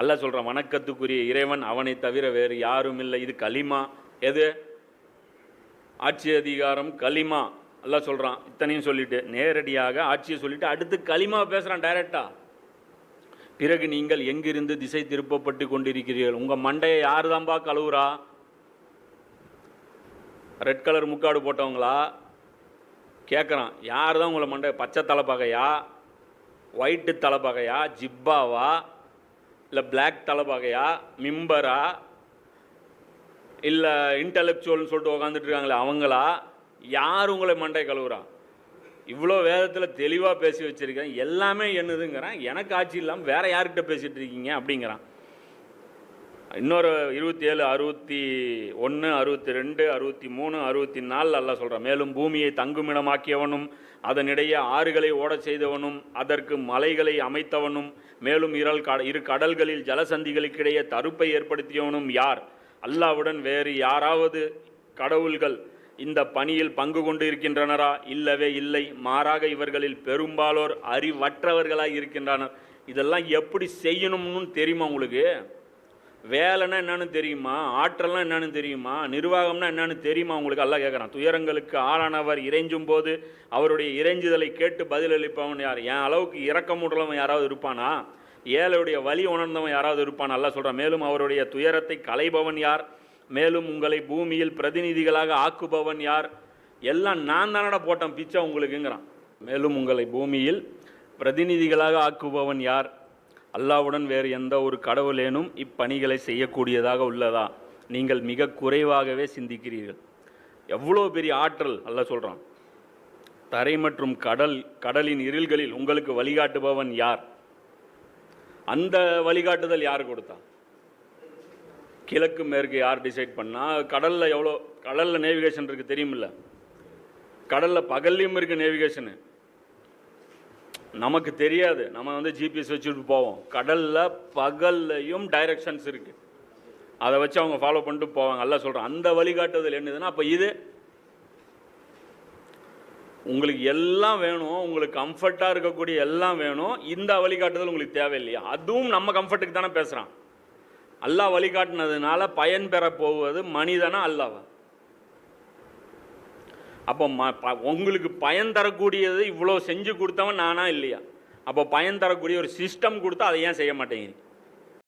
அல்லாஹ் சொல்கிறான், வணக்கத்துக்குரிய இறைவன் அவனை தவிர வேறு யாரும் இல்லை. இது கலிமா. எது? ஆட்சி அதிகாரம் கலிமா. அல்லாஹ் சொல்கிறான். இத்தனையும் சொல்லிட்டு நேரடியாக ஆட்சியை சொல்லிட்டு அடுத்து கலிமா பேசுகிறான் டைரக்டா. பிறகு நீங்கள் எங்கிருந்து திசை திருப்பப்பட்டு கொண்டிருக்கிறீர்கள்? உங்கள் மண்டையை யார் தான்பா கழுவுறா? ரெட் கலர் முக்காடு போட்டவங்களா? கேட்குறான். யார் தான் உங்களை மண்டை? பச்சை தலைப்பாகையா, ஒயிட்டு தலைப்பாகையா, ஜிப்பாவா, இல்லை பிளாக் தலைப்பாகையா, மிம்பரா, இல்லை இன்டலெக்சுவல்னு சொல்லிட்டு உக்காந்துட்டு இருக்காங்களே அவங்களா? யார் உங்களை மண்டை கழுவுறா? இவ்வளோ வேதத்தில் தெளிவாக பேசி வச்சுருக்கேன், எல்லாமே என்னதுங்கிறான். எனக்கு ஆட்சி இல்லாமல் வேறு யார்கிட்ட பேசிகிட்டு இருக்கீங்க அப்படிங்கிறான். இன்னொரு 27, 61, 62, 63, 64 அல்லாஹ் சொல்கிறான். மேலும் பூமியை தங்குமிடமாக்கியவனும் அதனிடையே ஆறுகளை ஓடச் செய்தவனும் அதற்கு மலைகளை அமைத்தவனும் மேலும் இரு கடல்களில் ஜலசந்திகளுக்கிடையே தருப்பை ஏற்படுத்தியவனும் யார்? அல்லாஹ்வுடன் வேறு யாராவது கடவுள்கள் இந்த பணியில் பங்கு கொண்டு இருக்கின்றனரா? இல்லவே இல்லை. மாறாக இவர்களில் பெரும்பாலோர் அறிவற்றவர்களாக இருக்கின்றனர். இதெல்லாம் எப்படி செய்யணும்னு தெரியுமா உங்களுக்கு? வேலைன்னா என்னன்னு தெரியுமா? ஆற்றல்னா என்னன்னு தெரியுமா? நிர்வாகம்னா என்னன்னு தெரியுமா உங்களுக்கு? அல்லாஹ் கேட்குறான். துயரங்களுக்கு ஆளானவர் இறைஞ்சும் போது அவருடைய இறைஞ்சுதலை கேட்டு பதிலளிப்பவன் யார்? என் அளவுக்கு இரக்கமுள்ளவன் யாராவது இருப்பானா? ஏழையுடைய வலி உணர்ந்தவன் யாராவது இருப்பானா? அல்லாஹ் சொல்கிறான். மேலும் அவருடைய துயரத்தை களைபவன் யார்? மேலும் உங்களை பூமியில் பிரதிநிதிகளாக ஆக்குபவன் யார்? எல்லாம் நான் தானடா போட்டேன் பிச்சை உங்களுக்குங்கிறான். மேலும் உங்களை பூமியில் பிரதிநிதிகளாக ஆக்குபவன் யார்? அல்லாஹ்வுடன் வேறு எந்த ஒரு கடவுளேனும் இப்பணிகளை செய்யக்கூடியதாக உள்ளதா? நீங்கள் மிக குறைவாகவே சிந்திக்கிறீர்கள். எவ்வளோ பெரிய ஆற்றல் அல்லாஹ் சொல்கிறான். தரை மற்றும் கடலின் இருள்களில் உங்களுக்கு வழிகாட்டுபவன் யார்? அந்த வழிகாட்டுதல் யார் கொடுத்தா? கிழக்கு மேற்கு யார் டிசைட் பண்ணால்? கடலில் எவ்வளோ, கடலில் நேவிகேஷன் இருக்குது தெரியுமில்ல? கடலில் பகல்லையும் இருக்குது நேவிகேஷனு, நமக்கு தெரியாது. நம்ம ஜிபிஎஸ் வச்சுட்டு போவோம். கடலில் பகல்லையும் டைரக்ஷன்ஸ் இருக்குது, அதை வச்சு அவங்க ஃபாலோ பண்ணிட்டு போவாங்க. அல்லாஹ் சொல்கிறான். அந்த வழிகாட்டுதல் என்னதுன்னா, அப்போ இது உங்களுக்கு எல்லாம் வேணும், உங்களுக்கு கம்ஃபர்ட்டாக இருக்கக்கூடிய எல்லாம் வேணும். இந்த வழிகாட்டுதல் உங்களுக்கு தேவையில்லையா? அதுவும் நம்ம கம்ஃபர்ட்டுக்கு தானே பேசுகிறான். அல்லாஹ் வழிகாட்டினதுனால பயன் பெற போவது மனிதனா அல்லாஹ்வா? அப்போ உங்களுக்கு பயன் தரக்கூடியது இவ்வளோ செஞ்சு கொடுத்தவன் நானா இல்லையா? அப்போ பயன் தரக்கூடிய ஒரு சிஸ்டம் கொடுத்தா அதை ஏன் செய்ய மாட்டேங்குது?